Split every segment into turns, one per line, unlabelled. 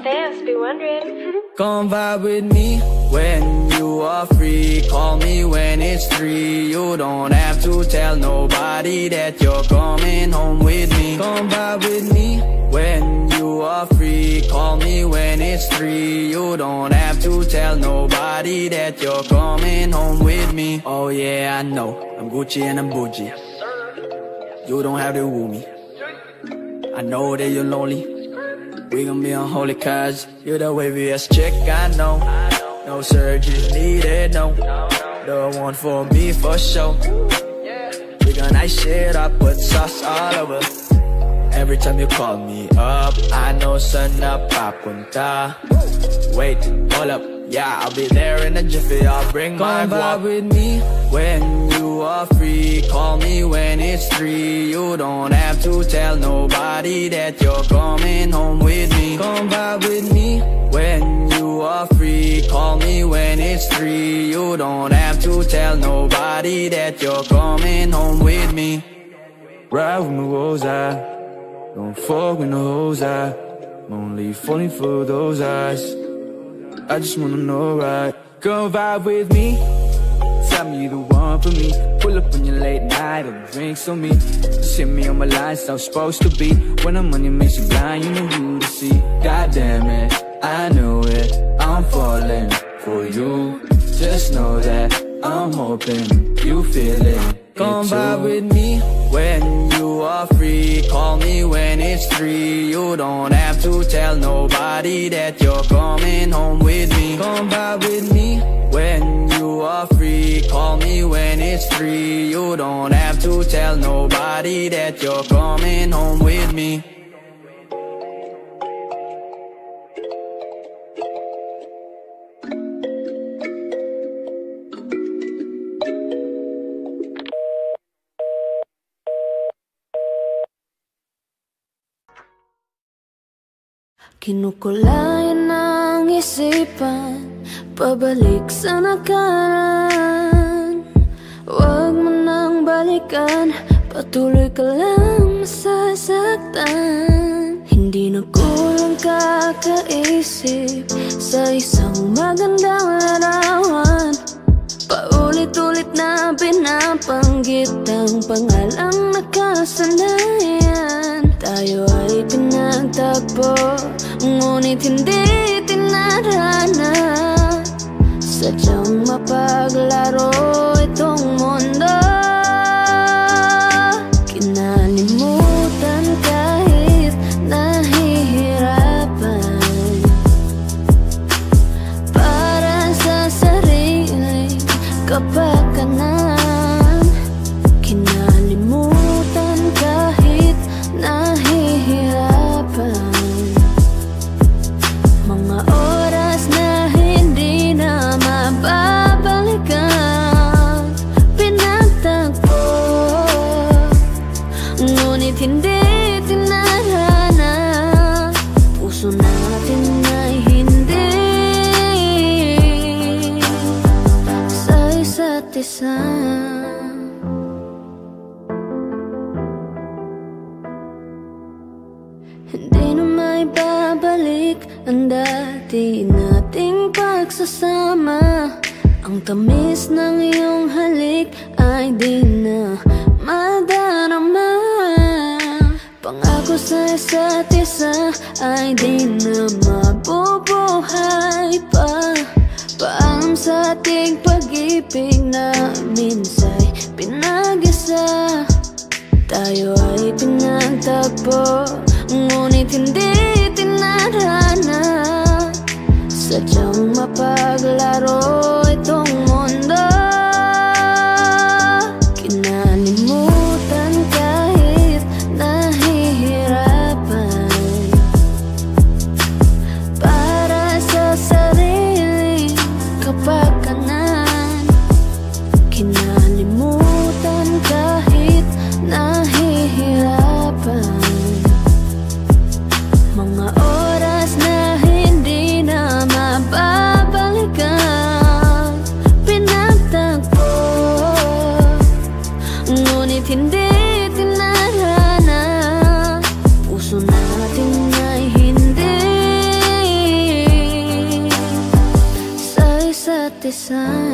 Fans be wondering.
Come vibe with me when you are free. Call me when it's 3. You don't have to tell nobody that you're coming home with me. Come vibe with me when you are free. Call me when it's 3. You don't have to tell nobody that you're coming home with me. Oh yeah, I know, I'm Gucci and I'm bougie. You don't have to woo me. I know that you're lonely. We gon' be unholy cause you're the waviest chick I know. No surgery needed, no. The one for me for sure. We gon' ice shit up, put sauce all over. Every time you call me up, I know sun up, papunta. Wait, hold up, yeah, I'll be there in a jiffy. I'll bring my vibe with me when you are free. Call me when it's 3. You don't have to tell nobody that you're coming home with me. Come vibe with me when you are free. Call me when it's 3. You don't have to tell nobody that you're coming home with me. Ride with my woes, don't fuck with no hoes, I'm only falling for those eyes. I just wanna know, right? Come vibe with me, tell me you the one for me. Pull up on your late night, or drinks on me. Just hit me on my lines, I'm supposed to be. When I'm on you makes you blind, you know who to see. God damn it, I know it, I'm falling for you. Just know that I'm hoping you feel it. Come vibe with me when you are free. Call me when it's 3. You don't have to tell nobody that you're coming home with me. Come vibe with me when you are free. Call me when it's 3. You don't have to tell nobody that you're coming home with me.
Kinukulayan ang isipan, pabalik sa nakaraan. Huwag mo nang balikan, patuloy ka lang masasaktan. Hindi na kulang kakaisip sa isang magandang larawan. Paulit-ulit na pinapanggit ang pangalang nakasanayan. Tayo ay pinagtagpo, ngunit hindi tinadhana. Sadyang mapaglaro itong mundo. Kinalimutan kahit nahihirapan, para sa sariling kapakanan. Kinalimutan kahit nahihirapan, mga oras na hindi na mababalikan. Pinagtagpo, ngunit hindi tinadhana. Puso natin ay hindi sa isa't isa. Hindi na may babalik ang dati nating pagsasama. Ang tamis ng iyong halik ay di na madarama. Pangako sa isa't isa ay di na mabubuhay pa. Paalam sa ating pag-ibig na minsay pinag-isa. Tayo ay pinagtagpo, ngunit hindi tinadhana. Sadyang mapaglaro itong mundo. Kinalimutan kahit nahihirapan, para sa sariling kapakanan. Kinalimutan kahit nahihirapan, mga oras na hindi na mababalikan. Pinagtagpo, ngunit hindi tinadhana. Puso natin ay hindi mag-isa.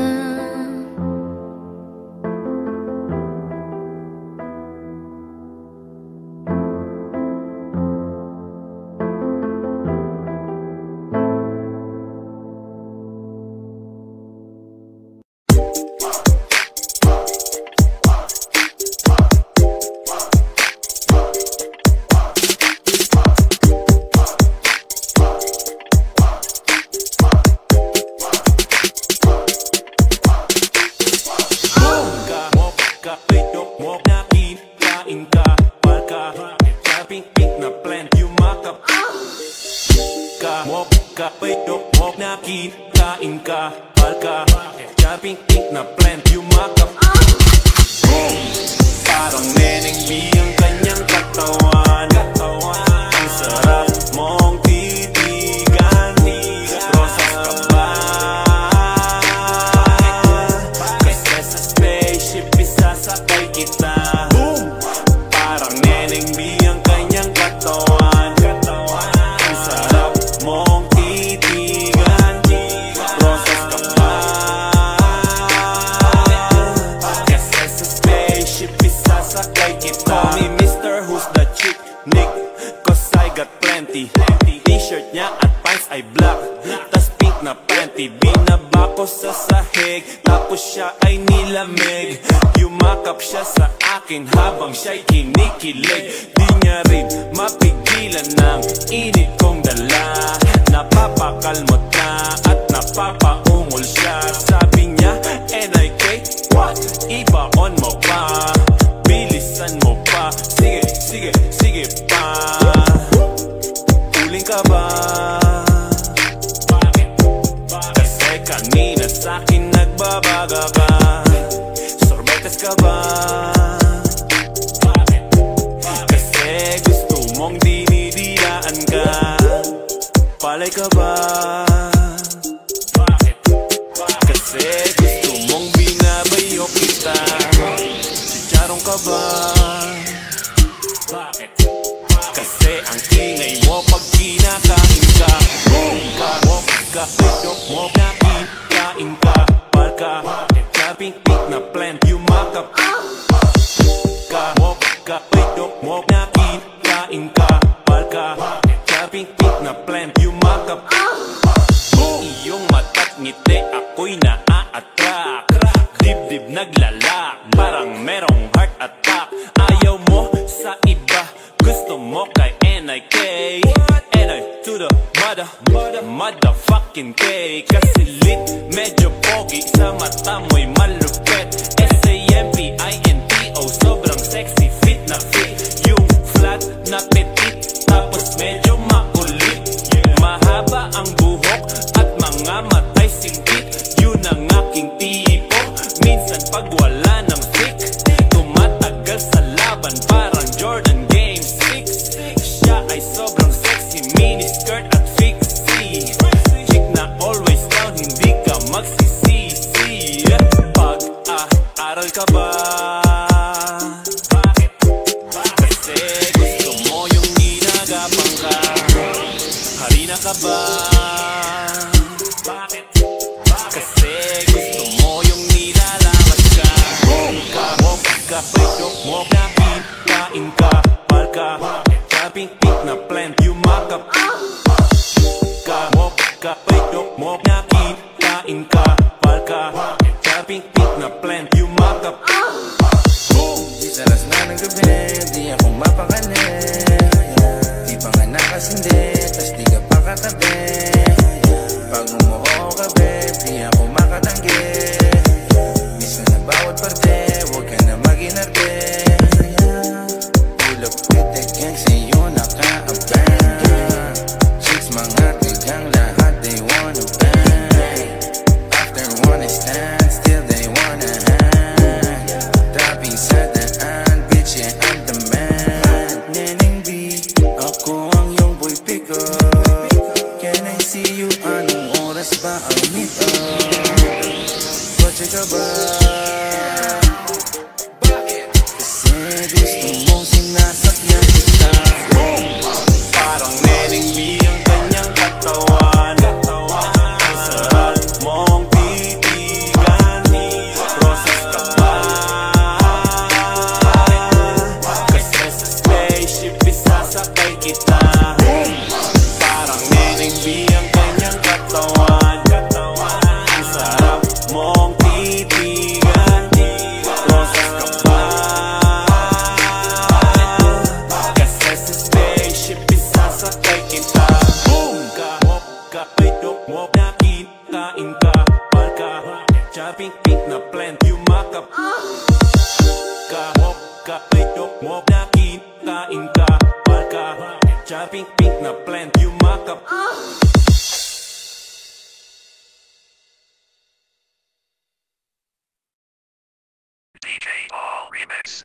mo na kinakain ka. Palka, siya pink-pink na plant yumakap.
DJ Paul Remix.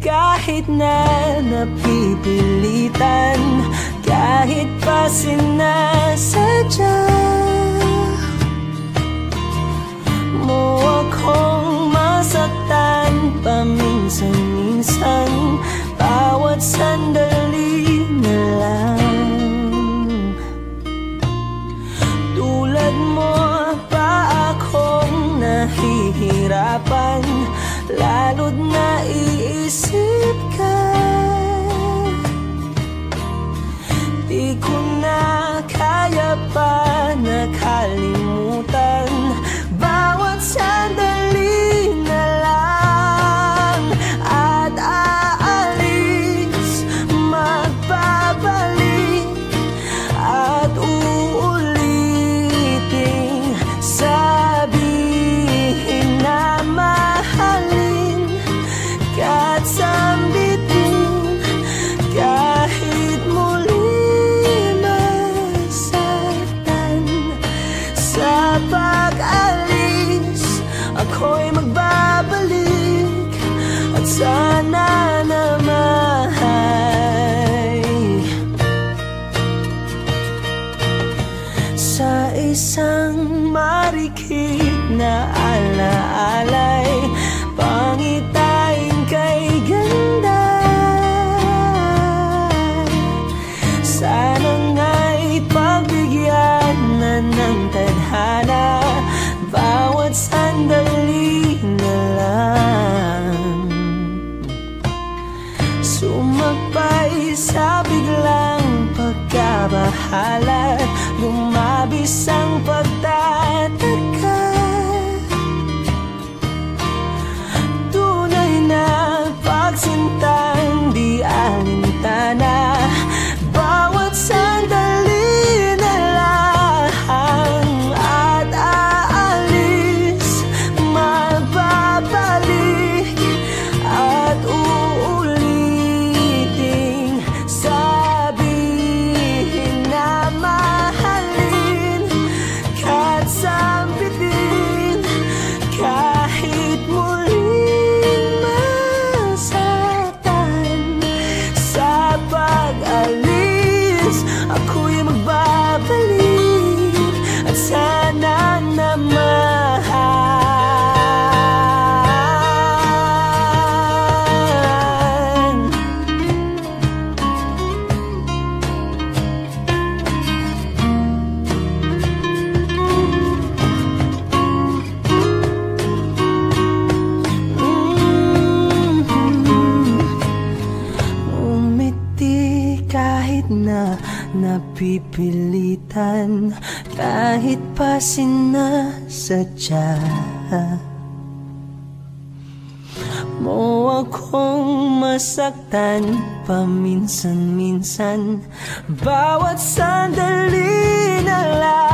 Kahit na napipilitan, kahit pa sinasadya mo akong masaktan paminsan-minsan, bawat sandali na lang. Tulad mo pa akong nahihirapan, lalo't naiisip ka. Di ko na kaya pa nakalimutan, bawat sandali na lang. At aalis, magbabalik, at uulitin, sabihin na mahalin kahit sambitin, kahit muli masaktan.
isang marikit na alaalay, pangitain kay ganda. Sana nga'y pagbigyan na ng tadhana, bawat sandali na lang. Sumagpay sa biglang pagkabahala, lumabis ang pagtataka. Tunay na pagsintang di alintana, bawat sandali na lang. At aalis, magbabalik at uuliting sabihin na mahalin kahit sambitin, kahit muling masaktan. Sa pag-alis, ako'y magbabalik at sana naman umiti kahit na napipilitan, kahit pa sinasadya mo akong masaktan paminsan-minsan, bawat sandali na lang.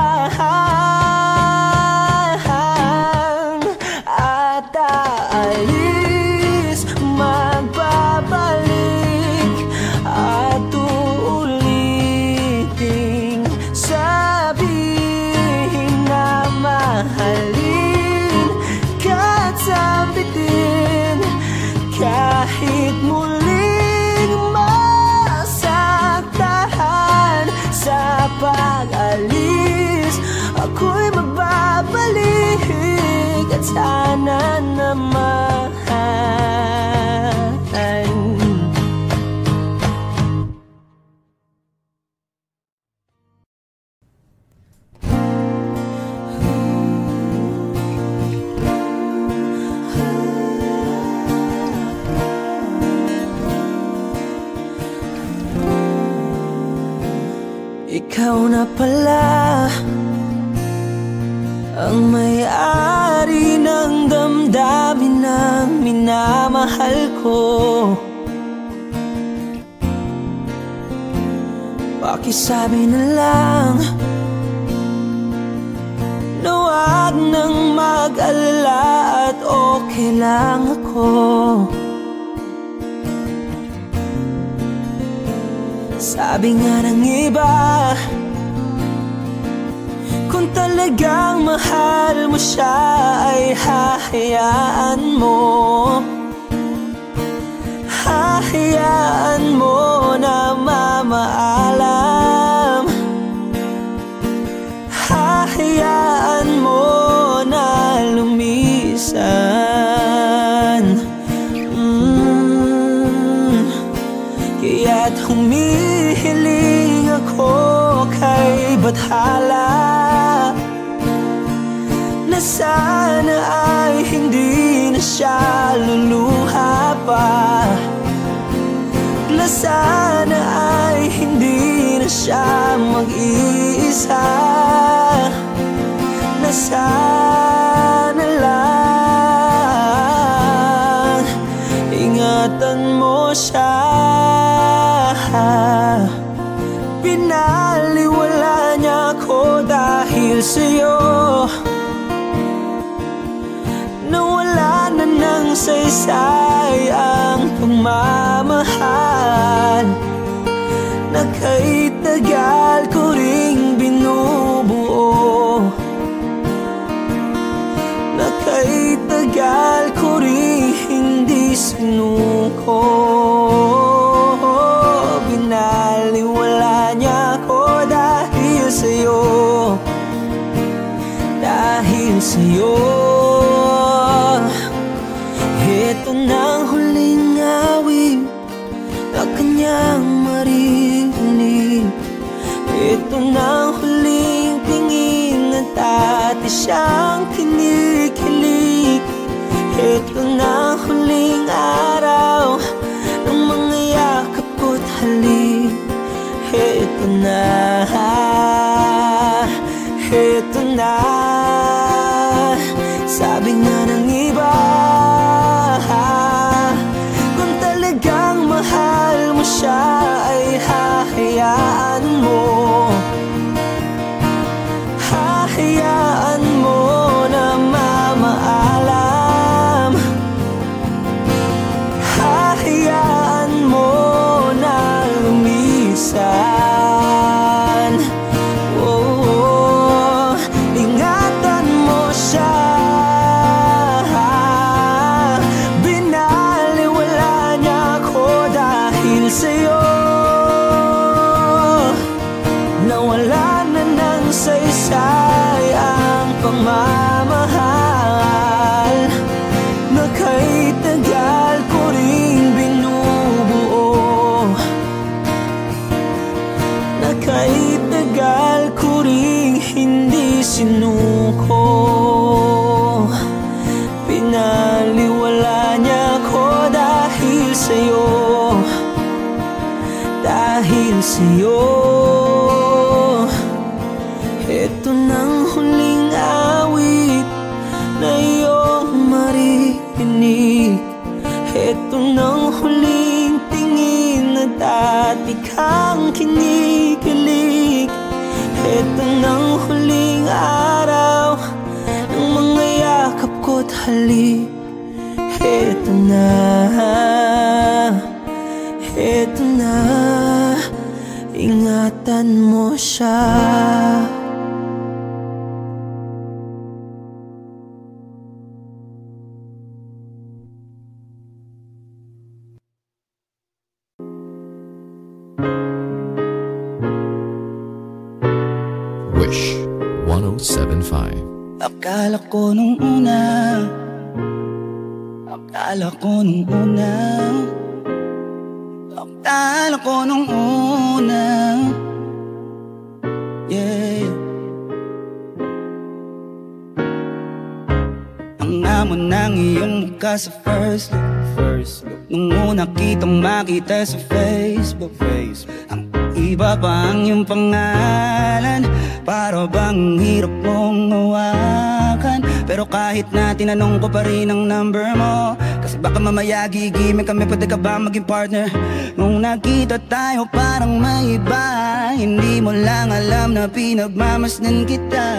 At aalis, magbabalik at uuliting sabihin na mahalin kahit sambitin, kahit muling masaktan. Sa pag-alis, ako'y magbabalik at sana naman. Ikaw na pala ang may-ari ng damdamin ng minamahal ko. Pakisabi na lang na huwag nang mag-alala at okay lang ako. Sabi nga ng iba, kung talagang mahal mo siya ay hahayaan mo. Hahayaan mo na mamaalam, hahayaan mo na lumisan. Kaya't humihiling ako kay Bathala na sana ay hindi na siya luluha pa, na sana ay hindi na siya mag-iisa, na sana lang ingatan mo siya. Pinaliwala niya ako dahil sa'yo, nawala na ng saysay ang pagmamahal na kay tagal ko ring binubuo, na kay tagal ko ring hindi sinuko. Binaliwala niya ako dahil sa'yo, sa'yo. Ito na ang huling awit na kanyang maririnig. Ito na ang huling tingin na dati siyang kinikilig. Ito na ang huling araw ng mga yakap ko't halik. Ito na, ito na. Sabi nga ng iba, kung talagang mahal mo siya ay hahayaan mo. Hahayaan mo na mamaalam. Hahayaan mo na lumisan. Oh, ingatan mo siya. Binaliwala niya ako dahil sa'yo. Nawala na ng saysay ang pagmamahal na kay tagal ko ring binubuo. Na kay tagal ko ring hindi sinuko. Pinaliwala niya ako dahil sa'yo. Dahil sa'yo. Ito nang huling awit na iyong maririnig. Ito nang huling tingin na dati kang kinikilig. Ito nang huling araw ng mga yakap ko't halik. Ito na, ito na. Ingatan mo siya.
Wish 107.5.
Akala ko nung una, akala ko nung una, akala ko nung una, yeah. Ang amon ng iyong mukha sa first look, nung una kitang makita sa Facebook. Ang iba pa ang iyong pangalan, para bang hirap mong hawakan. Pero kahit na tinanong ko pa rin ang number mo, kasi baka mamaya gigimik kami, pwede ka ba maging partner? Nung nakita tayo parang may iba, hindi mo lang alam na pinagmamasdan kita.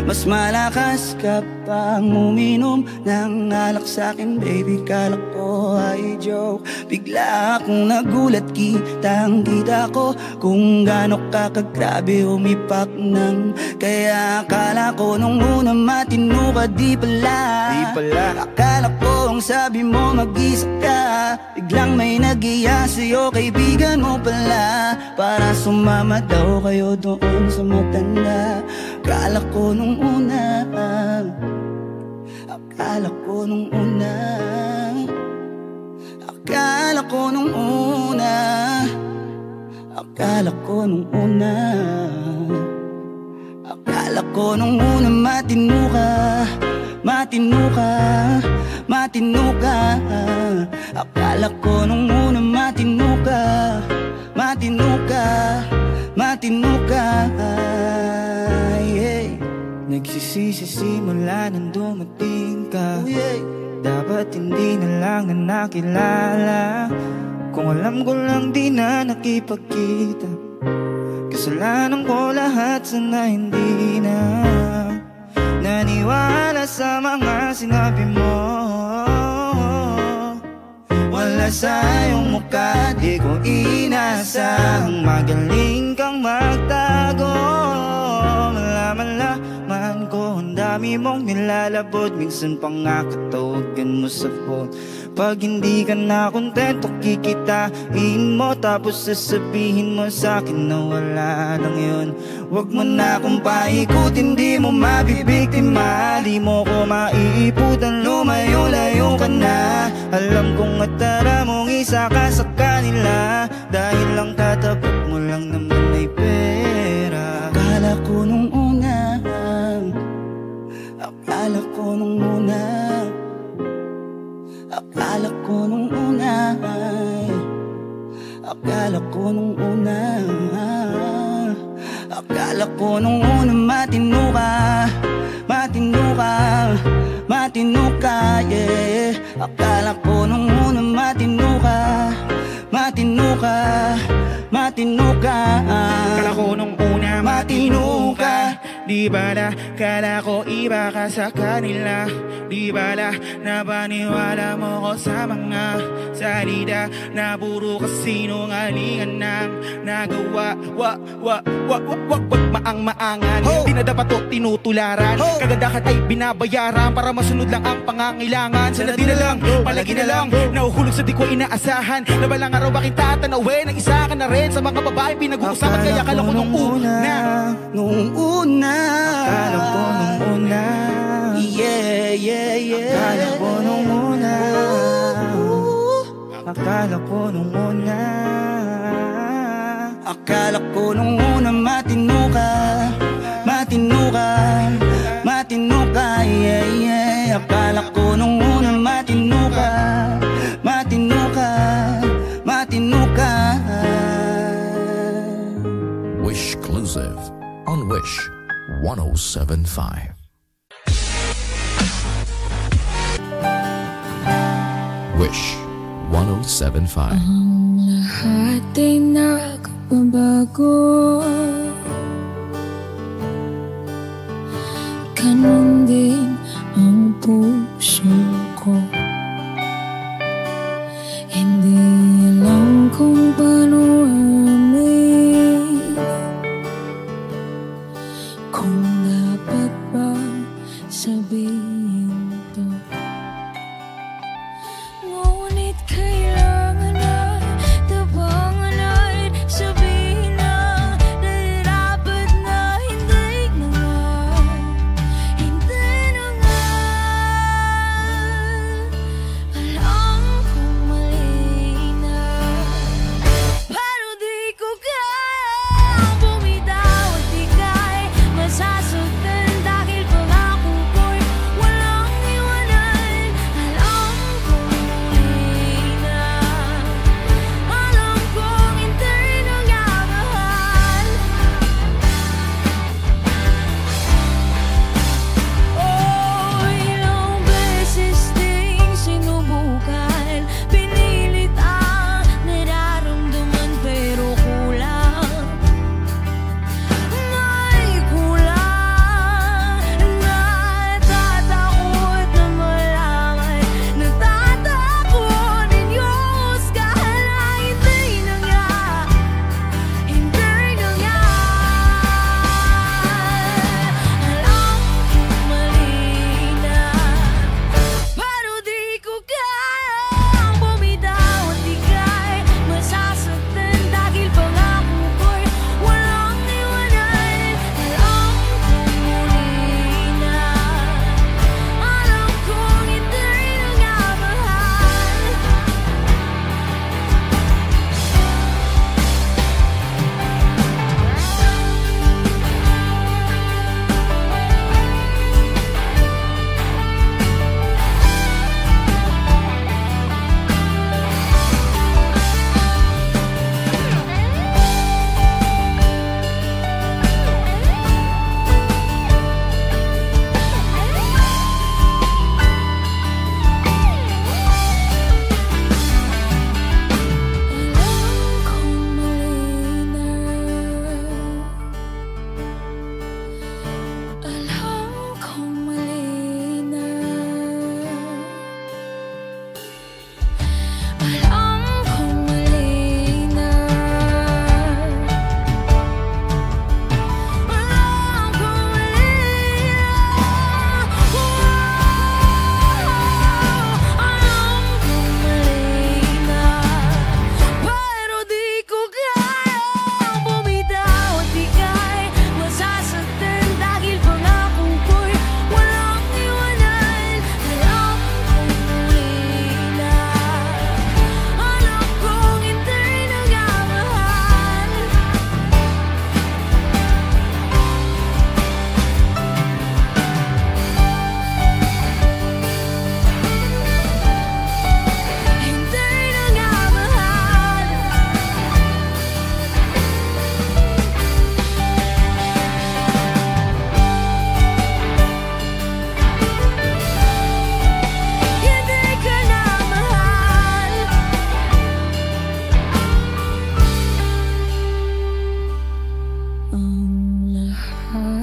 Mas malakas ka pang uminom ng alak sa'kin, baby, kala ko ay joke. Bigla akong nagulat, kitang-kita ko kung gaano ka kagrabe umipak nang. Kaya akala ko nung una matino ka, di pala. Akala ko ang sabi mo mag-isa ka, biglang may nag-iya sa'yo, kaibigan mo pala. Para sumama daw kayo doon sa matanda. Akala ko nung una, akala ko nung una, akala ko nung una, akala ko nung una, akala ko nung una matino ka, matino ka, matino ka. Akala ko nung una matino ka, matino ka, matino ka, yeah. Nagsisisi simula nang dumating ka, dapat hindi na lang na nakilala. Kung alam ko lang di na nakipagkita, kasalanan ko lahat, sana hindi na naniwala sa mga sinabi mo. Wala sa iyong mukha, di ko inasang magaling kang magtago. Malaman ko ang dami mong nilalabot, minsan pa nga katawagan mo sa phone. Pag hindi ka na kontento, kikitain mo, tapos sasabihin mo sa'kin na wala lang yun. Wag mo na akong paikutin, di mo mabibiktima, di mo ko maiiputan, lumayo-layo ka na. Alam kong matara mong isa ka sa kanila, dahil lang katapat mo lang naman may pera. Akala ko nung una, akala ko nung una, akala ko nung una, akala ko nung una, akala ko nung una matino ka, matino ka, matino ka, yeah. Akala ko nung una matino ka, matino ka, matino ka.
Akala ko nung una matino ka, di bala, kala ko iba ka sa kanila. Di bala, napaniwala mo ko sa mga salita na puro kasinungalingan ng nagawa. Wag maang-maangan, di na dapat to tinutularan. Kagandahan ay binabayaran para masunod lang ang pangangailangan. Sana di na lang, palagi na lang, nauhulog sa di ko inaasahan. Na balang araw bakit tatanawin, na isa ka na rin sa mga babae pinag-uusapan. Kaya akala ko nung una,
nung una,
akala ko nung una,
yeah, yeah, yeah. Akala ko nung una, akala ko nung una, akala ko nung una matino ka, matino ka, matino ka, yeah, yeah. Akala ko nung una matino ka, matino ka, matino ka.
Wish Exclusive on Wish 107.5. Wish 107.5.
Ang lahat ay nakababago, ganun din ang puso ko. Hindi alam kung paano amin, kung dapat ba sabihin to. Ngunit kailangan na tabangan at sabihin na dapat na hindi na nga, hindi na nga. Alam kong mali na, pero di ko kayang bumitaw at ika'y masasaktan dahil pangako ko'y wala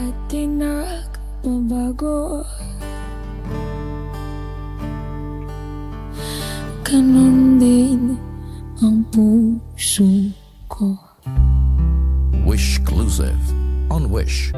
Kahit di nagbabago, ganun din ang puso ko.
Wishclusive on Wish.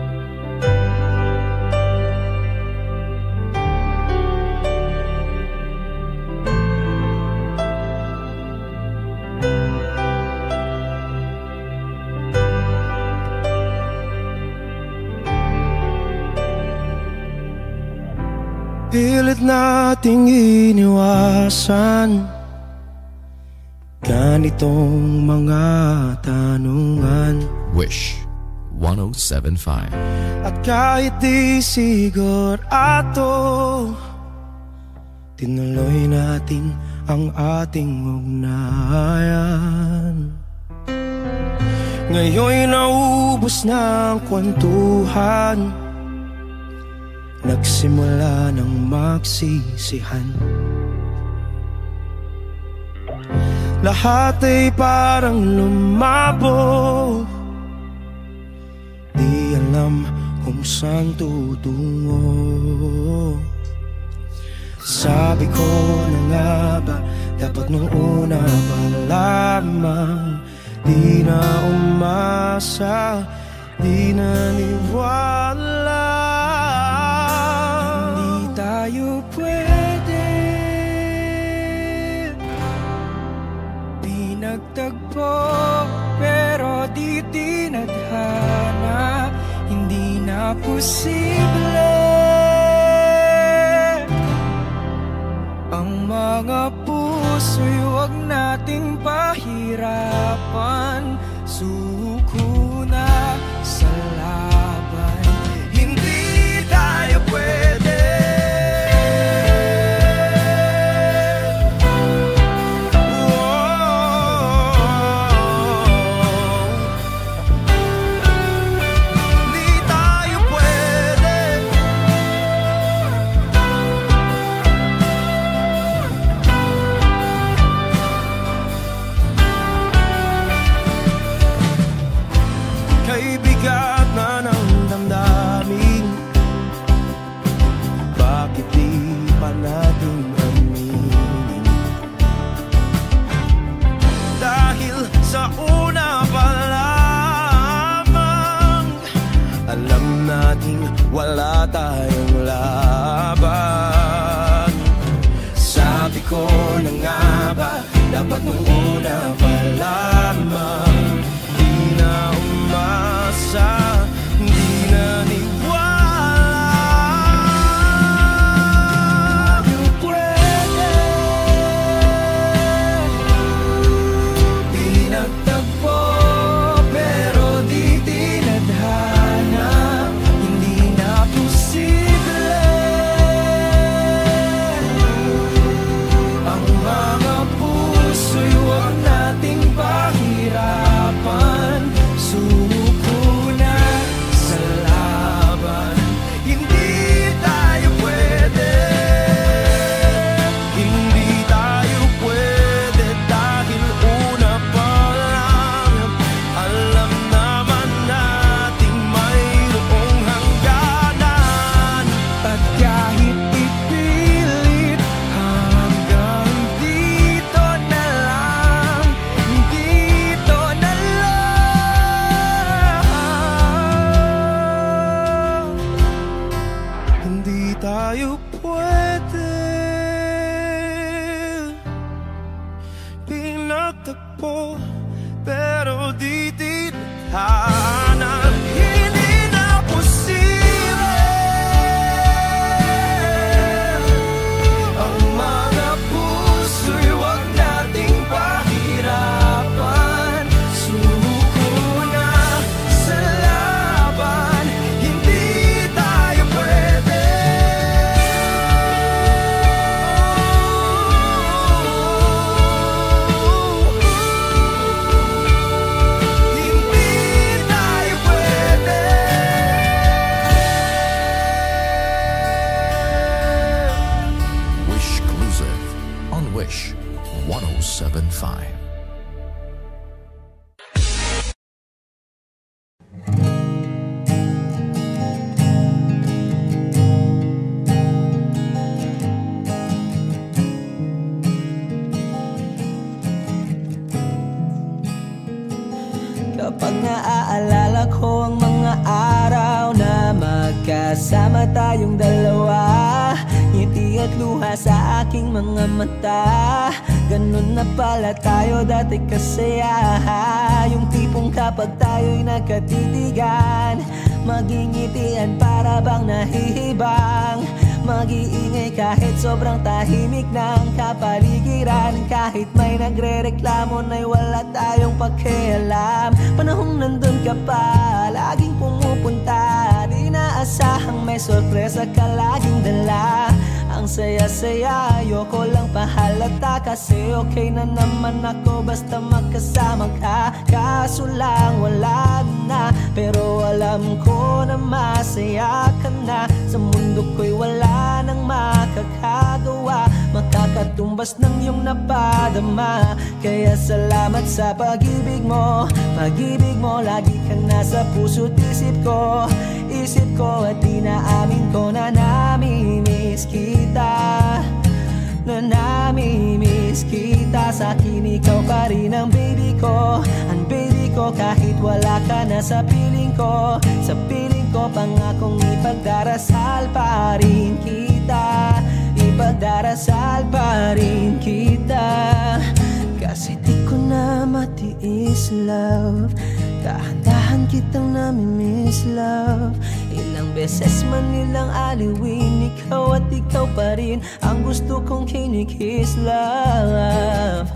Pilit nating iniwasan ganitong mga tanungan.
Wish 107.5.
At kahit di sigurado, tinuloy natin ang ating ugnayan. Ngayon'y naubos na ang kwentuhan, nagsimula ng magsisihan. Lahat ay parang lumabo, di alam kung saan tutungo. Sabi ko na nga ba, dapat nung una pa lamang, di na umasa, di naniwala. Hindi tayo pwede pinagtagpo, pero di tinadhana. Hindi na posible ang mga puso'y huwag nating pahirapan. Suko na sa laban, hindi tayo pwede. Bigat na ng damdamin, bakit di pa natin aminin? Dahil sa una pa lamang, alam nating wala tayong laban. Sabi ko na nga ba, dapat nung una pa lamang, di na umasa, di naniwala. You pwede pinagtagpo, pero di tinadhana. Hindi na posible ang mga puso'y huwag nating pahirapan. Sumuko na sa laban, hindi tayo pwede. Hindi tayo pwede dahil una pa lang, alam naman nating mayroong hangganan. At kahit ipilit, hanggang dito na lang, dito na lang. Hindi tayo pwede pinagtagpo, pero di tinadhana. Hindi na posible ang mga puso'y huwag nating pahirapan. Sumuko na sa laban, hindi tayo pwede. Hindi tayo pwede.
Wishclusive on Wish 107.5.
magkasama tayong dalawa. Ngiti at luha sa aking mga mata. Ganun na pala tayo dati kasaya. Yung tipong kapag tayo'y nagkatitigan, magingitian para bang nahihibang. Mag-iingay kahit sobrang tahimik ng kapaligiran. Kahit may nagre-reklamo na'y wala tayong pakialam. Panahong nandun ka pa, laging pumupunta. Di naasahang may sorpresa ka laging dala. Ang saya-saya, ayoko lang pahalata. Kasi okay na naman ako basta magkasama ka. Kaso lang wala na, pero alam ko na masaya ka na. Sa mundo ko'y wala nang makakagawa, makakatumbas ng iyong napadama. Kaya salamat sa pag-ibig mo. Pag-ibig mo, lagi kang nasa puso't isip ko. Isip ko at inaamin ko na namimiss kita. Na namimiss kita. Sa'kin ikaw pa rin ang baby ko. Ang baby ko kahit wala ka na sa piling ko. Sa piling ko pangakong ipagdarasal pa rin kita. Ipagdarasal pa rin kita. Kasi di ko na matiis love. Dahan-dahan kitang namimiss love. Ilang beses man nilang aliwin, ikaw at ikaw pa rin ang gusto kong kinikiss love.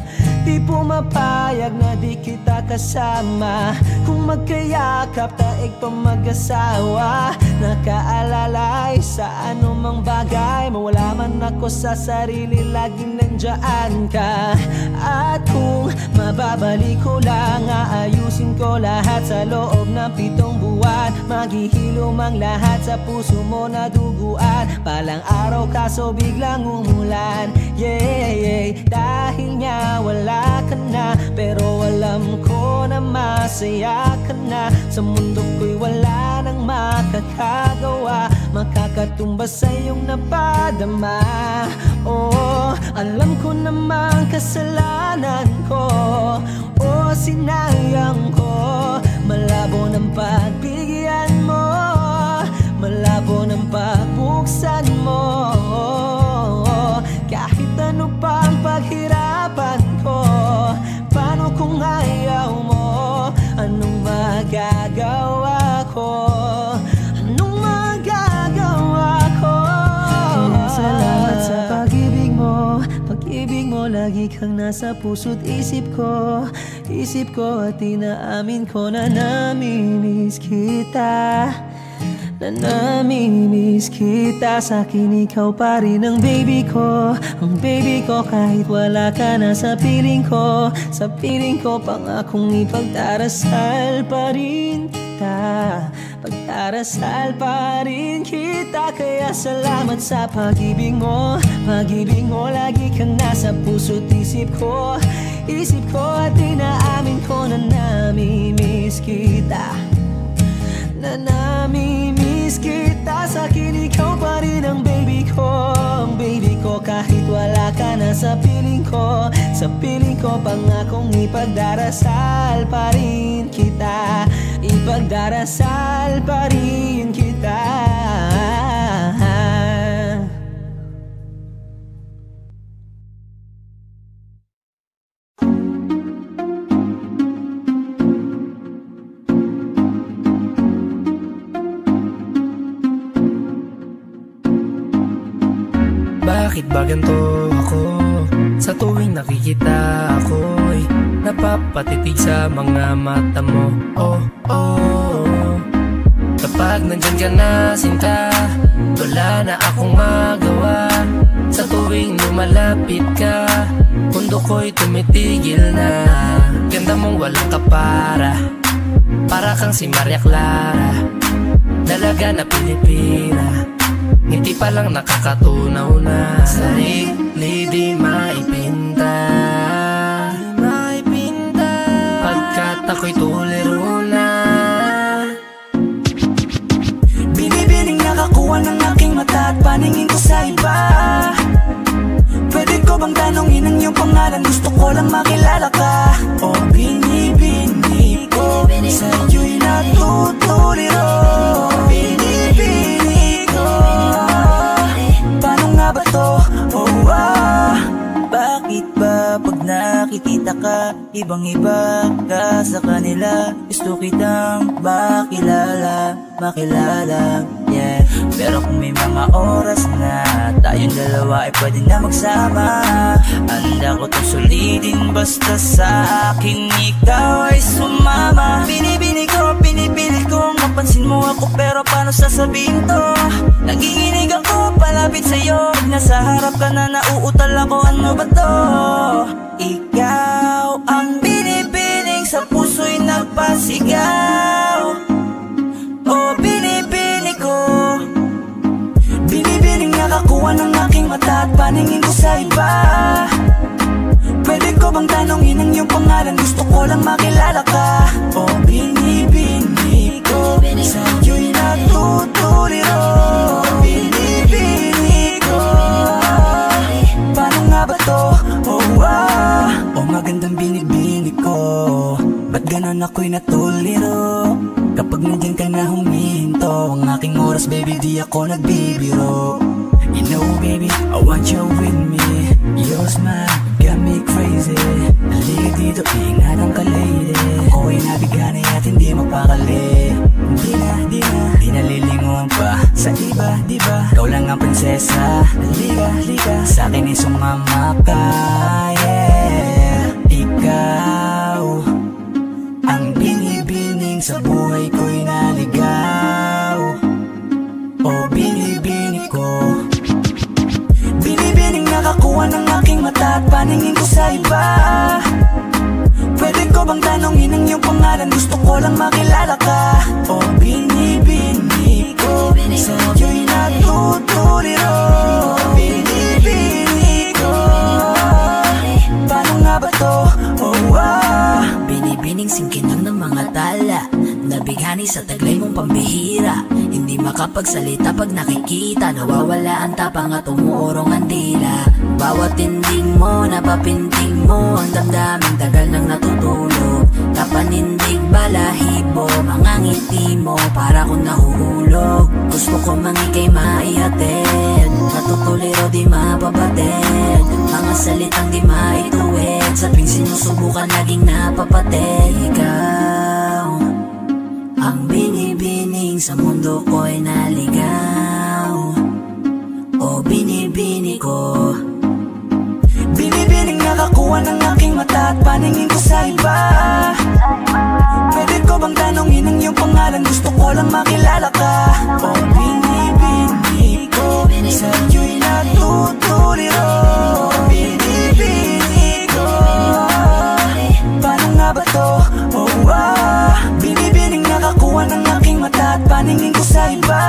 Di pumapayag na di kita kasama. Kung magkayakap taig pa mag-asawa. Nakaalalay sa anumang bagay. Mawala man ako sa sarili, laging nandiyan ka. At kung mababalik ko lang, aayusin ko lahat sa loob ng 7 buwan. Maghihilom ang lahat sa puso mo na duguan. Palang araw kaso biglang umulan. Yeah, dahil nga wala ka na, pero alam ko na masaya ka na. Sa mundo ko'y wala nang makakagawa, makakatumbas sa iyong napadama. Oh, alam ko naman kasalanan ko. Oh, sinayang ko. Malabo ng pagbigyan mo, malabo ng pagbuksan mo. Kahit ano pang paghirapan ko, paano kung ayaw mo? Anong magagawa ko? Anong magagawa ko? Salamat sa pag-ibig mo. Pag-ibig mo, lagi kang nasa puso't isip ko. Isip ko at inaamin ko na namimiss kita. Na namimiss kita. Sa'kin ikaw pa rin ang baby ko. Ang baby ko kahit wala ka na sa piling ko. Sa piling ko pangakong ipagdarasal pa rin kita. Pagdarasal pa rin kita. Kaya salamat sa pag-ibig mo. Pag-ibig mo, lagi kang nasa puso't isip ko. Isip ko at inaamin ko na namimiss kita. Na namimiss kita. Sa'kin ikaw pa rin ang baby ko. Ang baby ko kahit wala ka na sa piling ko. Sa piling ko pangakong ipagdarasal pa rin kita. Ipagdarasal pa rin kita.
Bakit ba ganito ako? Sa tuwing nakikita ako'y napapatitig sa mga mata mo. Oh, oh. Kapag nandyan ka na, sinta, wala na akong magawa. Sa tuwing lumalapit ka, mundo ko'y tumitigil na. Ganda mong walang kapara, para kang si Maria Clara, dalaga na Pilipina. Ngiti pa lang nakakatunaw na. Sarili di maipinta, pagkat ako'y tuliro na. Binibining nakakuha ng aking mata at paningin ko sa iba. Pwede ko bang tanongin ang iyong pangalan? Gusto ko lang makilala ka. O binibini ko, sa iyo'y natutuliro. Binibini
ibang-iba ka sa kanila. Gusto kitang makilala, yeah. Pero kung may mga oras na tayong dalawa ay pwede na magsama, handa ko itong sulitin basta sa aking ikaw ay sumama. Binipilit kong mapansin mo ako, pero paano sasabihin to? Naginginig ako palapit sa'yo, pag nasa harap ka na nauutal ako, ano ba to? Ikaw ang binibining sa puso'y nagpasigaw. Oh, binibini ko, binibining nakakuha ng aking mata at paningin ko sa iba. Pwede ko bang tanongin ang iyong pangalan? Gusto ko lang makilala ka. Oh, binibini ko, sa'yo'y natutuliro. Binibini ko, paano nga ba to? Oh, magandang binibini ko, ba't ganon ako'y natuliro? Kapag nandyan ka na huminto, ang aking oras baby di ako nagbibiro. You know baby, I want you with me. Your smile got me crazy. Halika dito, ingatan ka lady. Ako'y nabigani at hindi mapakali. Di na lilingon pa sa iba, diba? Ikaw lang ang prinsesa. Halika, sa akin ay sumama ka, yeah. Ikaw ang binibining sa buhay ko'y naligaw. Oh, binibini ko, binibining nakakuha ng aking mata at paningin ko sa iba. Pwede ko bang tanongin ang iyong pangalan? Gusto ko lang makilala ka. Oh, binibini ko, sa'yo'y natutuliro. Binibini ko, paano nga ba to? Binibining singkinang ng mga tala, nabighani sa taglay mong pambihira. Hindi makapagsalita pag nakikita, nawawala ang tapang at umuurong ang dila. Bawat tinding mo, napapinting mo, ang damdaming tagal nang natutulog. Kapanindig balahibo, mga ngiti mo, para kong nahuhulog. Gusto ko mangikay maihatid, natutuliro di mapabatid. Mga salitang di maituwid, sa tuwing sinusubukan laging napapatid. Ikaw ang binibining sa mundo ko'y naligaw. O binibini ko, binibining nakakuha ng aking mata at paningin ko sa iba. Pwede ko bang tanongin ang iyong pangalan? Gusto ko lang makilala ka. O binibini ko, sa'yo'y natutuliro. Binibini ko, paano nga ba to? Binibining nakakuha ng aking mata at paningin ko sa iba.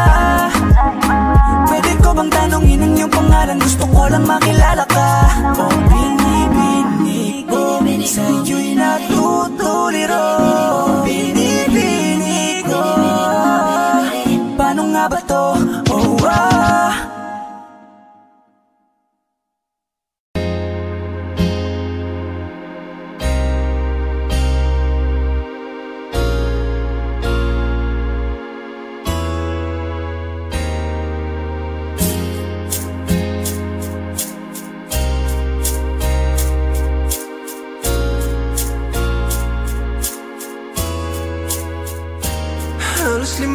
Pwede ko bang tanongin ang iyong pangalan? Gusto ko lang makilala ka. Oh, binibini ko, sa'yo'y natutuliro. Binibini ko, paano nga ba to?
Halos 5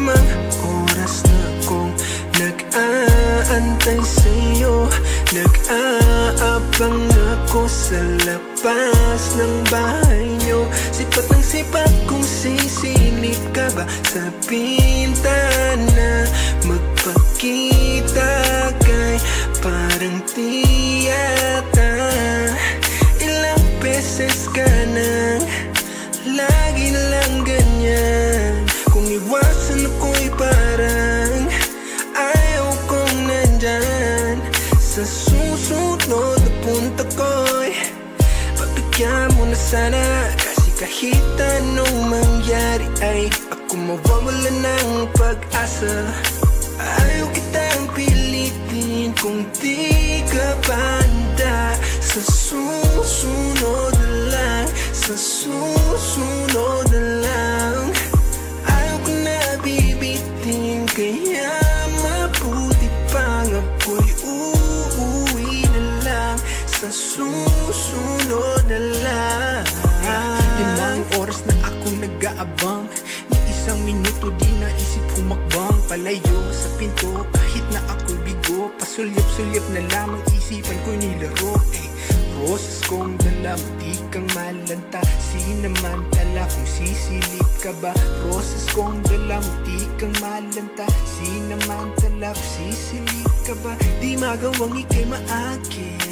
oras na akong nag-aantay sa'yo. Nag-aabang ako sa labas ng bahay nyo. Sipat ng sipat kung sisilip ka ba sa bintana. Magpakita kay parang tiyata. Ilang beses ka nang lagi na lang ganyan. Kung iwasan ako'y parang ayaw kong nandyan. Sa susunod na punta ko'y pagbigyan mo na sana. Kasi kahit anong mangyari ay ako mawawala ng pag-asa. Ayaw kitang pilitin kung di ka banda. Sa susunod na lang, sa susunod na lang. Ayaw ko na bibitin, kaya mabuti pang ako'y uuwi na lang. Sa susunod na lang. inaabang. Ni isang minuto di naisip humakbang palayo sa pinto. Kahit na ako'y bigo, pasulyap-sulyap na lamang isipan ko'y nilaro. Roses kong dala, di kang malanta. Sinamantala kung sisilip ka ba. Roses kong dala, di kang malanta. Sinamantala kung sisilip ka ba. Di magawang ika'y maakit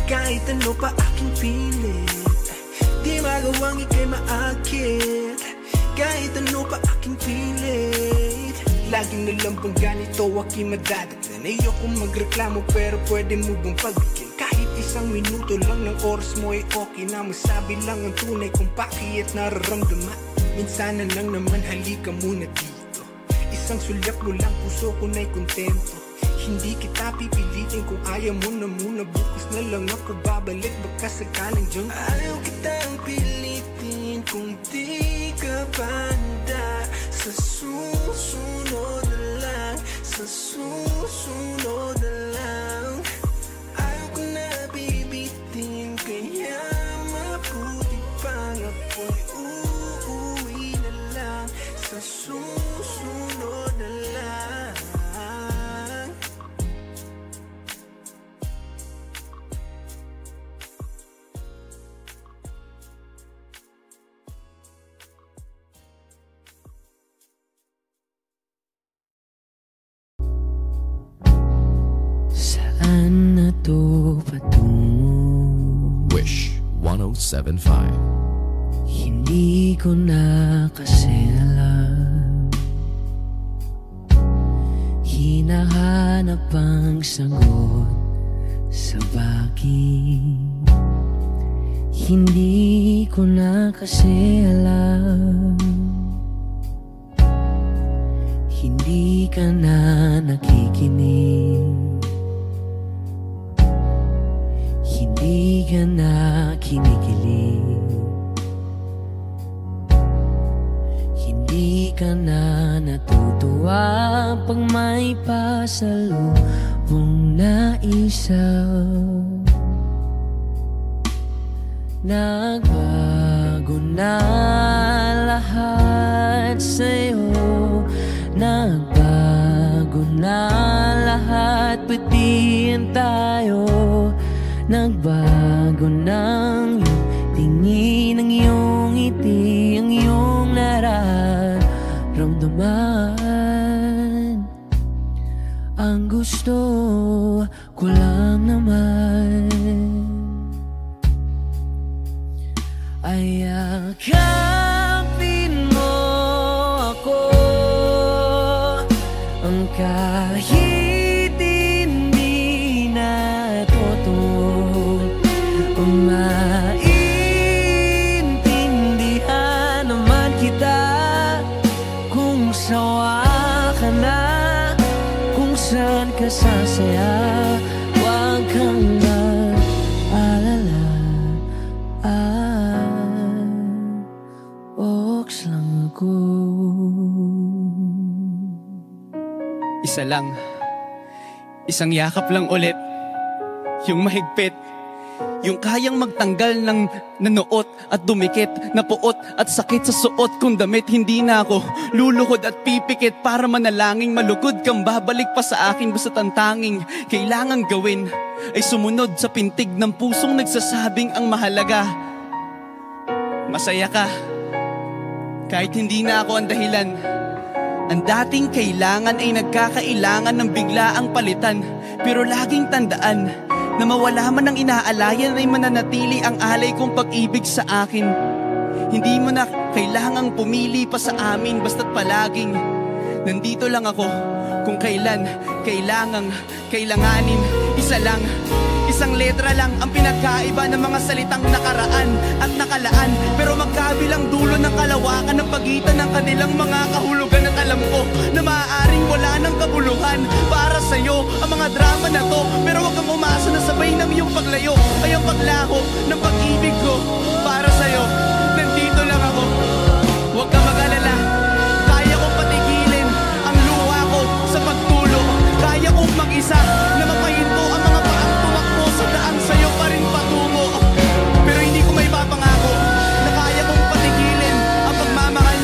kahit ano pa aking pilit. Di magawang ika'y maakit kahit ano pa aking pilit. Lagi na lang bang ganito aking madadagdan? Ayokong magreklamo pero pwede mo bang pagbigyan? Kahit isang minuto lang ng oras mo ay okay na. Masabi lang ang tunay kung bakit nararamdaman. Minsan na lang naman halika muna dito. Isang sulyap mo lang puso ko na'y kontento. Hindi kita pipilitin kung ayaw mo na muna. Bukas na lang ako babalik baka sakaling dyan. Ayaw kitang pilitin kung di ka banda. Sa susunod na lang, sa susunod na lang. Ayaw ko na bibitin kaya mabuti pang ako'y uuwi na lang. Sa susunod na lang.
Saan na to patungo?
Wish 1075.
Hindi ko na kasi alam. Hinahanap ang sagot sa bakit. Hindi ko na kasi alam. Hindi ka na nakikinig. Hindi ka na kinikilig. Hindi ka na natutuwa pag may pasalubong na isaw. Nagbago na lahat sa'yo. Nagbago na lahat, pati yan tayo. Nagbago ng iyong tingin, ang iyong ngiti, ang iyong nararamdaman. Ang gusto ko lang naman ay yakapin mo ako, ang kahit hindi na totoo, maintindihan naman kita kung sawa ka na, kung saan ka sasaya. Huwag kang mag-alala, oks lang ako.
Isa lang, isang yakap lang ulit, yung mahigpit, yung kayang magtanggal ng nanuot at dumikit, na puot at sakit sa suot kong damit. Hindi na ako luluhod at pipikit para manalangin malugod kang babalik pa sa akin. Basta ang tanging kailangan gawin ay sumunod sa pintig ng pusong nagsasabing ang mahalaga masaya ka. Kahit hindi na ako ang dahilan, ang dating kailangan ay nagkakailangan ng biglaang palitan. Pero laging tandaan na mawala man ang inaalayan ay mananatili ang alay kong pag-ibig sa akin. Hindi mo na kailangang pumili pa sa amin, basta't palaging nandito lang ako kung kailan kailanganin. Isa lang, isang letra lang ang pinagkaiba ng mga salitang nakaraan at nakalaan. Pero magkabilang dulo ng kalawakan ng pagitan ng kanilang mga kahulugan. At alam ko na maaaring wala ng kabuluhan para sa'yo ang mga drama na to. Pero huwag kang umasa na sabay ng iyong paglayo ay ang paglaho ng pag-ibig ko para sa'yo. Nandito lang ako, huwag kang mag-alala. Kaya kong patigilin ang luha ko sa pagtulo. Kaya kong mag-isa na mapahinto ang mga paang tumakbo sa daan sa'yo pa rin patungo. Pero hindi ko may papangako na kaya kong patigilin ang pagmamahal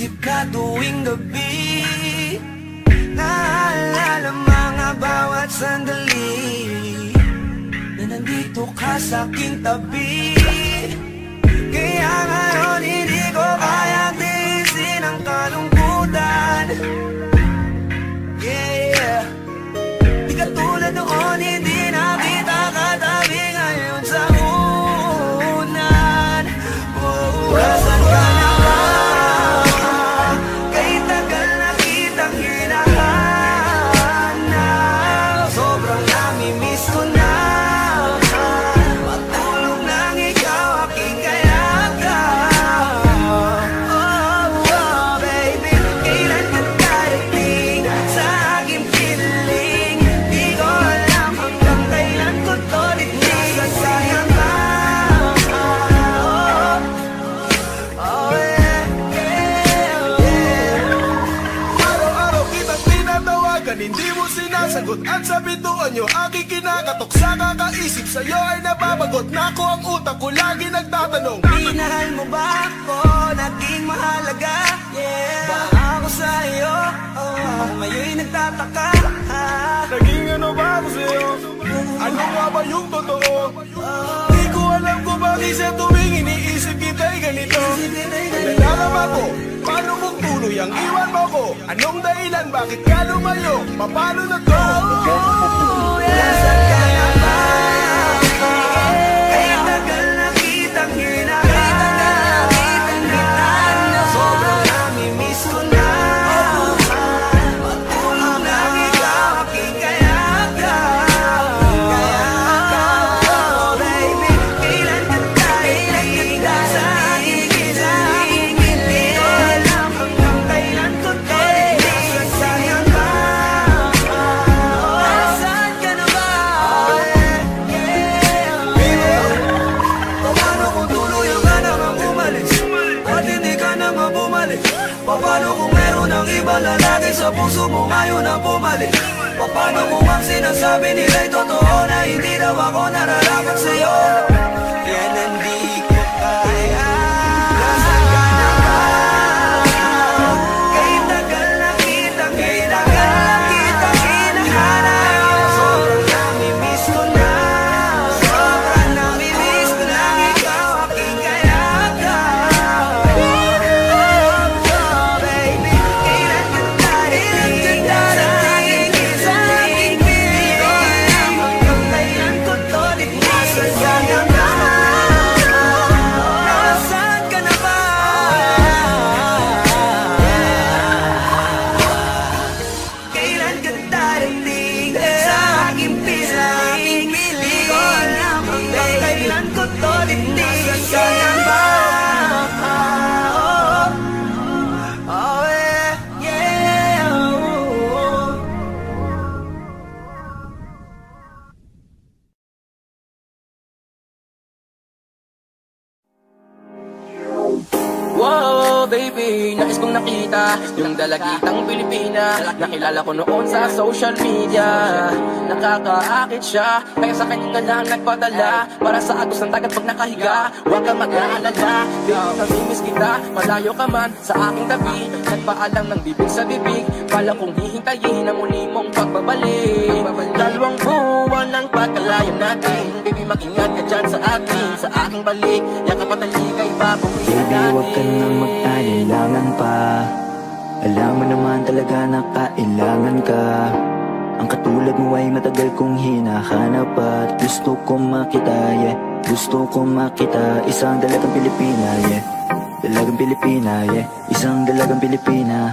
isip ka tuwing gabi. Naalala mga bawat sandali na nandito ka sa aking tabi. Kaya ngayon hindi ko kaya tiisin ang kalungkutan. Yeah, di katulad noon, hindi na kita katabi ngayon sa unan. Nasaan ka na ba? Kay tagal na kitang hinahanap. Sobrang namimiss ko na matulog nang ikaw aking kayakap. Oh, baby, kailan ka darating sa aking piling? Di ko alam hanggang kailan ko to dinig. Sayang ba?
Araw-araw kitang tinatawagan, hindi mo sinasagot. At sa bituan nyo, aking kinakatok. Sa kakaisip sa'yo ay nababagot. Nako ang utak ko, lagi nagtatanong,
minahal mo ba ako? Naging mahalaga? Yeah, ba ako sa'yo? Ngayon nagtataka.
naging ano ba ako sa'yo? Ano nga ba yung totoo? Di ko alam kung bakit sa tuwing iniisip kita'y ganito. Nalalaman ko, paano kung tuloy ang iwan mo ko? Anong dahilan, bakit ka lumayo? Paano na to?
Nasaan ka na ba? Kaya tagal na kitang hinahanap. Sobrang namimiss ko na matulog nang ikaw aking kayakap. Oh, baby, kailan ka darating sa aking piling? Di ko alam hanggang kailan ko to dinig. Sayang ba? Nasaan ka na ba? Paano kung tuluyan ka naman umalis at hindi ka naman bumalik? Paano kung meron ang iba lalaki sa puso mo ngayon ang bumalik? Paano kung ang sinasabi nila'y totoo na hindi daw ako nararapat sa'yo? Yan hindi ko kaya. Nasaan ka na ba? Kay tagal na kitang hinahanap. Sobrang namimiss ko na. Sobrang namimiss ko na ikaw aking kayakap. Oh, baby, kailan ka darating sa aking piling? Di ko alam hanggang kailan ko to dinig. Sayang ba? Nasaan ka na ba? Kailan ka darating sa aking piling? Di ko alam hanggang kailan ko to dinig. Sayang ba? Oh, yeah.
Wow, baby, nais kong nakita yung dalagitang Pilipina. Nakilala ko noon sa social media. Nakakaakit siya, kaya sa kanya ka lang nagpadala. Para sa agos ng dagat pag nakahiga, huwag kang mag-aalala. Baby, namimiss kita, malayo ka man sa aking tabi. Nagpaalam ng bibig sa bibig, pala kong hihintayin ang muli mong pagbabalik. Dalawang buwan ng pagkalayo natin, baby, mag-ingat ka dyan sa akin, sa aking balik. Yakap at taligay, babuhin natin.
Huwag ka nang mag-alinlangan pa. Alam mo naman talaga na kailangan ka. Ang katulad mo ay matagal kong hinahanap at gusto kong makita, yeah. Gusto kong makita isang dalagang Pilipina, yeah. Dalagang Pilipina, yeah. Isang dalagang Pilipina.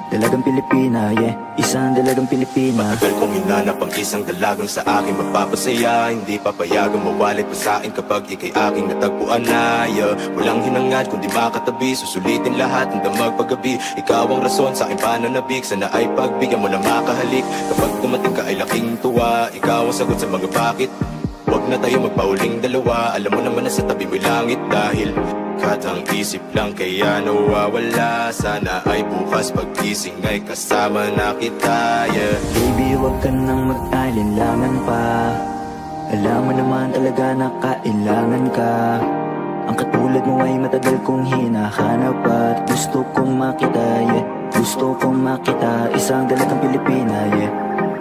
Dalagang Pilipina, yeah. Isang dalagang Pilipina.
Matagal kong hinanap ang isang dalagang sa akin magpapasaya. Hindi papayagang mawalit pa sa akin kapag ikay aking natagpuan na, yeah. Walang hinangad kundi makatabi, susulitin lahat hanggang magpagabi. Ikaw ang rason sa aking pananabik, sana ay pagbigyan mo na makahalik. Kapag dumating ka ay laking tuwa, ikaw ang sagot sa mga bakit. Huwag na tayo magpauling dalawa, alam mo naman na sa tabi mo'y langit. Dahil katang isip lang kaya nawawala. Sana ay bukas pag-gising ay kasama na kita, yeah.
Baby, huwag ka nang mag-alinlangan pa. Alam mo naman talaga na kailangan ka. Ang katulad mo ay matagal kong hinahanap at gusto kong makita, yeah. Gusto kong makita, isang dalagang Pilipina, yeah.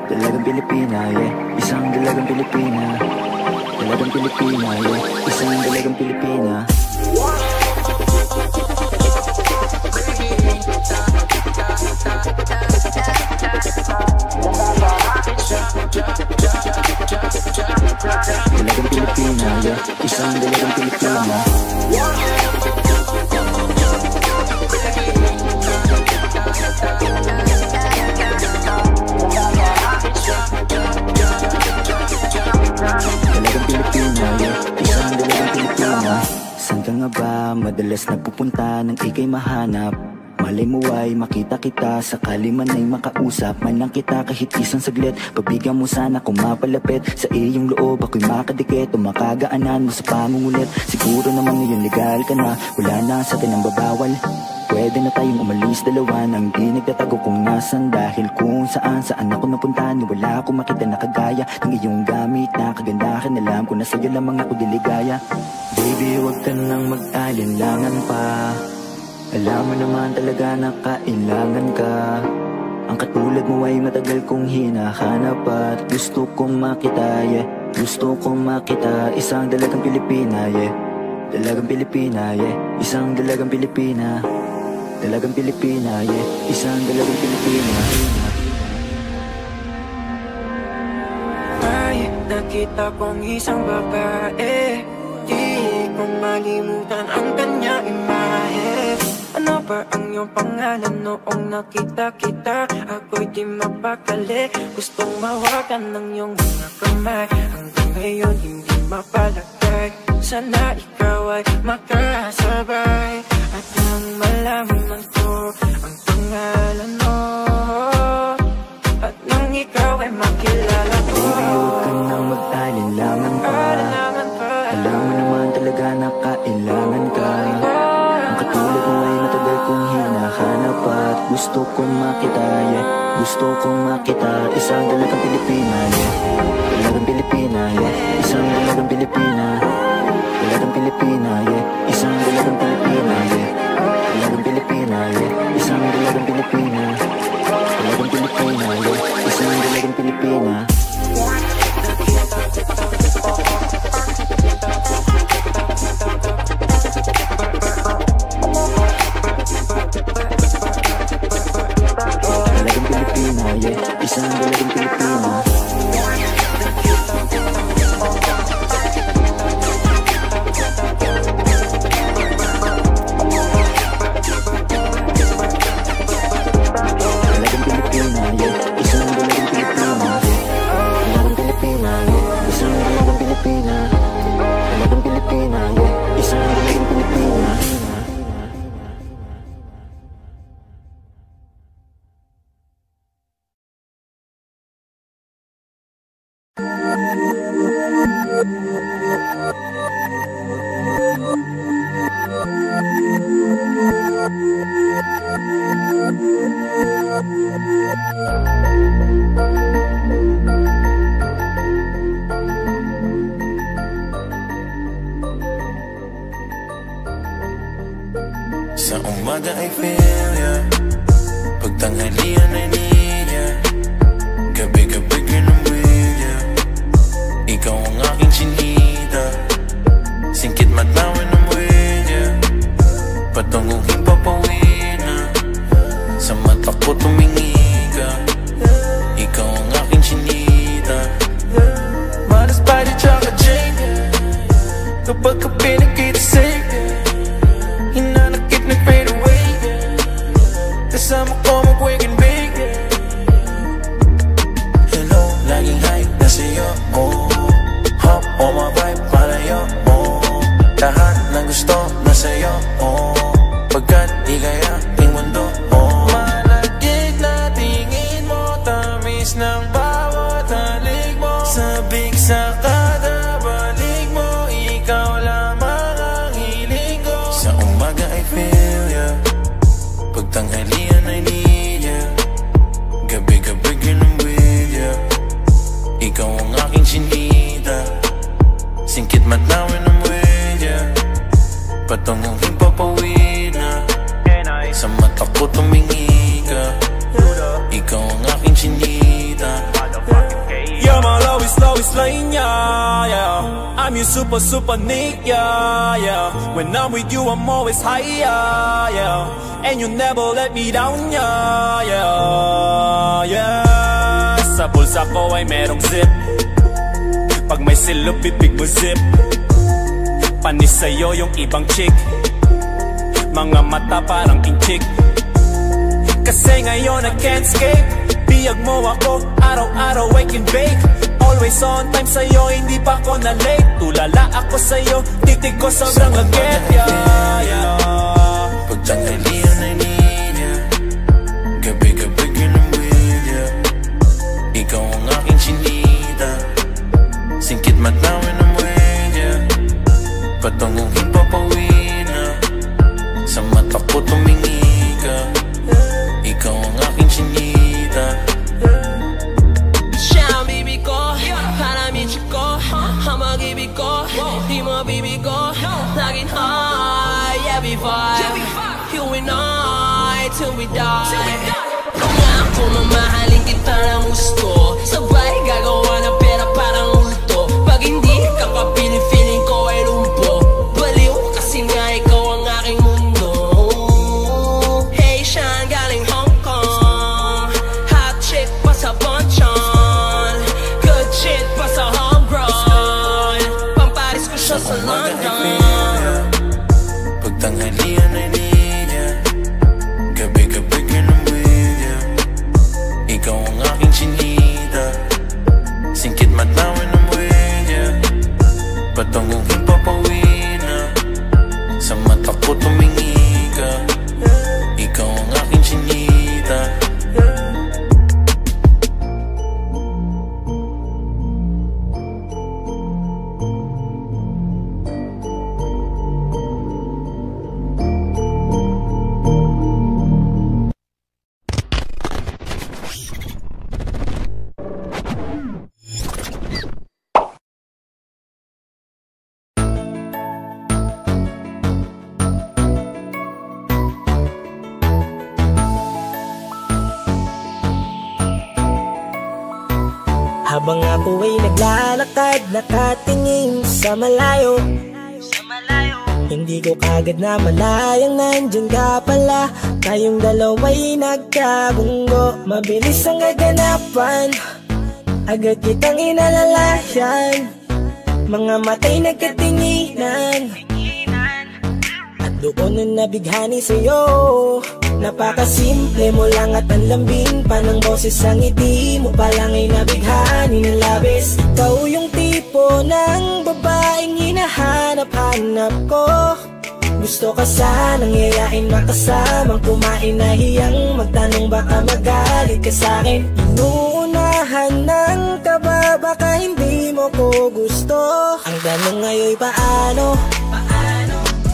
Dalagang Pilipina, yeah. Isang dalagang Pilipina. Dalagang Pilipina, yeah. Isang dalagang Pilipina. Dalagang Pilipina, yeah. Isang dalagang Pilipina. Dalagang Pilipina, yeah. Isang dalagang Pilipina. Saan ka nga ba madalas nagpupunta nang ika'y mahanap? Malay mo ay makita kita, sakali man ay makausap man lang kita kahit isang saglit. Pagbigyan mo sana kung mapalapit sa iyong loob, ako'y makadikit o makagaanan mo sa pangungulit. Siguro naman ngayon legal ka na, wala na sa atin ang babawal. Pwede na tayong umalis dalawa nang di nagtatago kung nasan. Dahil kung saan ako napunta, ni wala akong makita na kagaya ng iyong gamit na kagandahan. Alam ko na sa'yo lamang ako diligaya. Baby, huwag ka nang mag-alinlangan pa. Alam mo naman talaga na kailangan ka. Ang katulad mo ay matagal kong hinahanap at gusto kong makita, yeah. Gusto kong makita, isang dalagang Pilipina, yeah. Dalagang Pilipina, yeah. Isang dalagang Pilipina. Dalagang Pilipina, yeah. Isang dalagang Pilipina.
Ay, nakita kong isang babae, di ko malimutan ang kanyang imahe. Ano ba ang iyong pangalan noong nakita kita? Ako'y di mapakali, gustong mawakan ng iyong mga kamay. Hanggang ngayon hindi mapalagay, sana ikaw ay makasabay. At nang malaman ko ang pangalan mo, at nang ikaw ay makilala ko.
Baby, huwag ka nang mag-alinlangan pa. Alam mo naman talaga na kailangan ka. Ang katulad mo ay matagal kong hinahanap at gusto kong makita, yeah. Gusto kong makita, isang dalagang Pilipina, yeah. Dalagang Pilipina, yeah. Isang dalagang Pilipina. Dalagang Pilipina, yeah. Isang dalagang Pilipina, yeah. Dalagang Pilipina, yeah. Isang dalagang Pilipina. Dalagang Pilipina, yeah. Isang dalagang Pilipina. Dalagang Pilipina, yeah. Isang dalagang Pilipina.
Sa umaga ay feel ya, pagtanghalian ay niya, gabi-gabi kinumwil ya. Ikaw ang aking chinita, singkit matawin ng wheel ya. Patunguhin papawin na, sa mata ko tumingi ka. Ikaw ang aking chinita, malas pa di tsaka Jane. Kapag ka pinakita sa'yo, hinanakit nag-fade away. Kasama ko mag-wake and bake. Hello, laging hype na sa'yo, oh. Hop on my vibe, palayo, oh. Lahat ng gusto na sa'yo, oh. Pagkat ika'y aking mundo, oh. Malagig na tingin mo, tamis ng bawat halik mo. Sabik sa kada balik mo, ikaw lamang
super, super neat, yeah, yeah. When I'm with you, I'm always higher, yeah. And you never let me down, yeah, yeah, yeah. Sa bulsa ko ay merong zip. Pag may silop, bibig mo zip. Panis sa'yo yung ibang chick. Mga mata parang inchik. Kasi ngayon I can't escape. Biyag mo ako, araw-araw I can bake. Always on time sa'yo, hindi pa ako na late. Tulala ako sa'yo, titig ko sobrang lagit, yeah, yeah.
Pagtanghalian ay niya, gabi-gabi ganun with ya. Ikaw ang aking chinita, singkit matawin ng wedya. Patunguhin papawin na, sa mata ko tumingi ka. Ikaw ang aking chinita.
Siya ang bibi ko, para michi ko. Ang mag-ibig ko, di mo bibi ko. Laging high, every vibe. You and I, till we die. Nga ako mamahalin kita ng gusto. Sabay gagawa ng pera parang multo. Pag hindi ka kapiling, feeling ko ay lumpo. Baliw kasi nga ikaw ang aking mundo. Hey, siya ang galing Hong Kong. Hot chick pa sa Bonchon. Good shit pa sa homegrown. Pamparis ko siya sa London.
Pagtanghalian ay niya, gabi-gabi ganun with ya. Ikaw ang aking chinita, singkit matawin ng wedya. Patunguhin papawin na, sa mata ko tumingi ka. Ikaw ang aking chinita.
Habang ako ay naglalakad, nakatingin sa malayo. Hindi ko kagad na malayang nandyan ka pala. Tayong dalawa'y nagkabunggo. Mabilis ang aganapan, agad kitang inalalayan. Mga matay nagkatinginan, at doon na nabighani sa'yo. Napakasimple mo lang at ang lambing pa ng boses. Ang ngiti mo pa lang ay nabighani ng labis. Ikaw yung tipo ng babaeng hinahanap-hanap ko. Gusto ka sanang yayain makasamang kumain, na hiyang magtanong baka magalit ka sa'kin. Inuunahan ng kaba, baka hindi mo ko gusto. Ang tanong ngayon paano?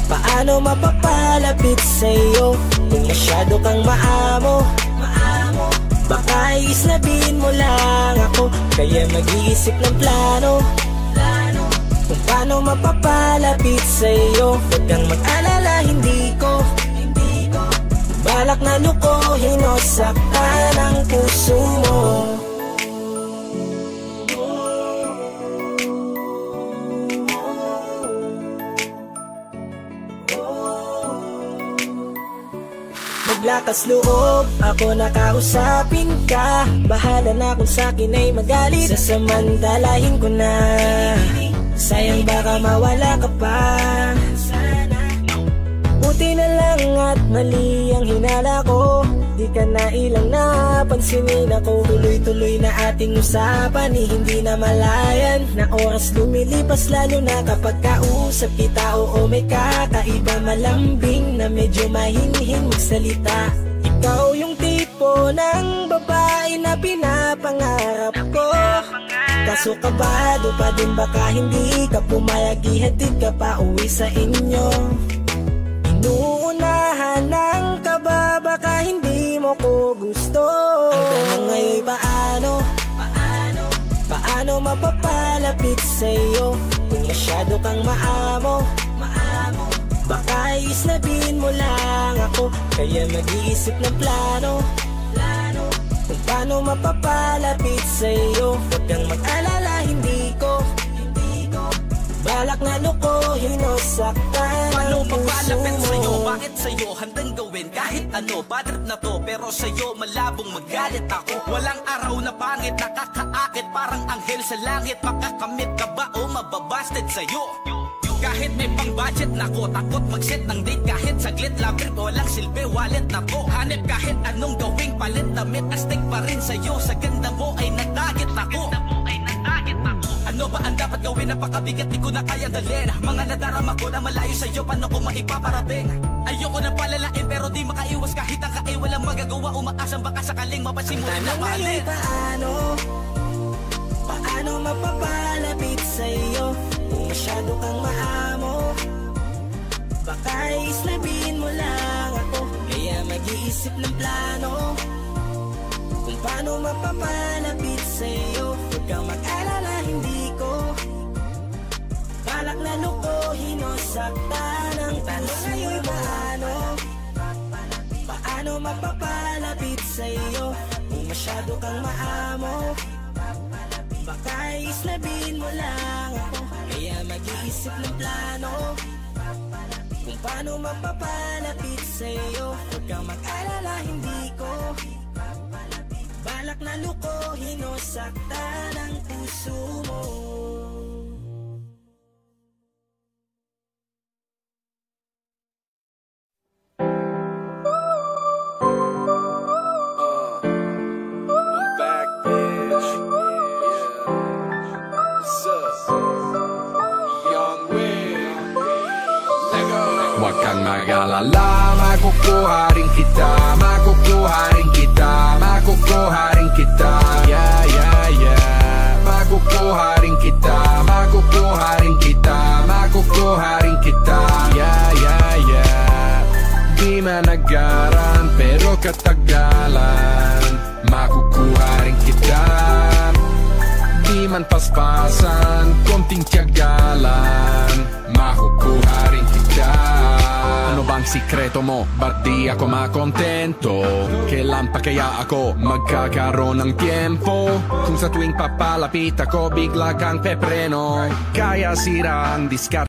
Paano mapapalapit sa'yo kung masyado kang maamo? Baka islabin mo lang ako, kaya mag-iisip ng plano kung paano mapapalapit sa'yo. Huwag kang mag-alala, hindi ko balak na lukohin o saktan ang puso mo. Maglakas loob, ako nakausapin ka. Bahala na kung sa'kin ay magalit, sasamantalahin ko na. Sayang baka mawala ka pa. Buti na lang at mali ang hinala ko. Di ka na ilang napansinin ako. Tuloy-tuloy na ating usapan, hindi na malayan. Na oras lumilipas lalo na kapag kausap kita. Oo, may kakaiba, malambing na medyo mahinhin magsalita. Ikaw yung tipo ng babae na pinapangarap ko. Kaso kabado pa din, baka hindi ka pumayag, ihatid ka pa uwi sa inyo. Inuunahan ng kaba, baka hindi mo ko gusto. Ang tanong ngayon paano? Paano mapapalapit sa'yo kung masyado kang maamo? Baka islabin mo lang ako, kaya mag-iisip ng plano kung paano mapapalapit sa'yo. Huwag kang mag-alala, hindi ko
balak na lukuhin o saktan.
Paano papalapit sa'yo? Bakit sa'yo handang gawin kahit ano? Bad trip na to pero sa'yo malabong magalit ako. Walang araw na pangit, nakakaakit parang anghel sa langit. Makakamit ka ba o mababasted sa'yo? Kahit may pang budget na ko, takot mag-set ng date kahit saglit. Love trip, walang silbi, wallet na to. Hanip kahit anong gawing palit, damit astig pa rin sa'yo. Sa ganda mo ay nagdagit ako. Ano ba ang dapat gawin? Napakabigat, di ko na kaya dalhin. Mga nadarama ko na malayo sa'yo, paano ko maipaparating? Ayoko na palalain pero di makaiwas kahit ang kae. Walang magagawa, umaasang baka sakaling mapasimulan na palin.
Paano mapapalapit sa'yo? Kung masyado kang maamo, baka islabin mo lang ako. Kaya mag-iisip ng plano kung paano mapapalapit sa'yo. Huwag kang mag-alala, hindi ko balak na lukuhin o saktan. Ang tanong nga'yo'y paano mapapalapit sa'yo? Kung masyado kang maamo, baka islabin mo lang ako. Kaya mag-iisip ng plano kung paano mapapalapit sa'yo. Huwag kang mag-alala, hindi ko balak na lukuhin o saktan ang puso mo.
Huwag kang mag-alala, makukuha rin kita, makukuha rin kita, makukuha rin kita. Yeah, yeah, yeah. Makukuha rin kita, makukuha rin kita, makukuha rin kita. Yeah, yeah, yeah. Di managaran pero katagalan, makukuha rin kita. Di man paspasan, konting tiyagalan, makukuha rin kita. Ano bang sikreto mo? Ba't di ako makontento? Kailan pa kaya ako magkakaroon ng tiempo? Kung sa tuwing papalapit ako bigla kang pepreno, kaya sira ang diskarte.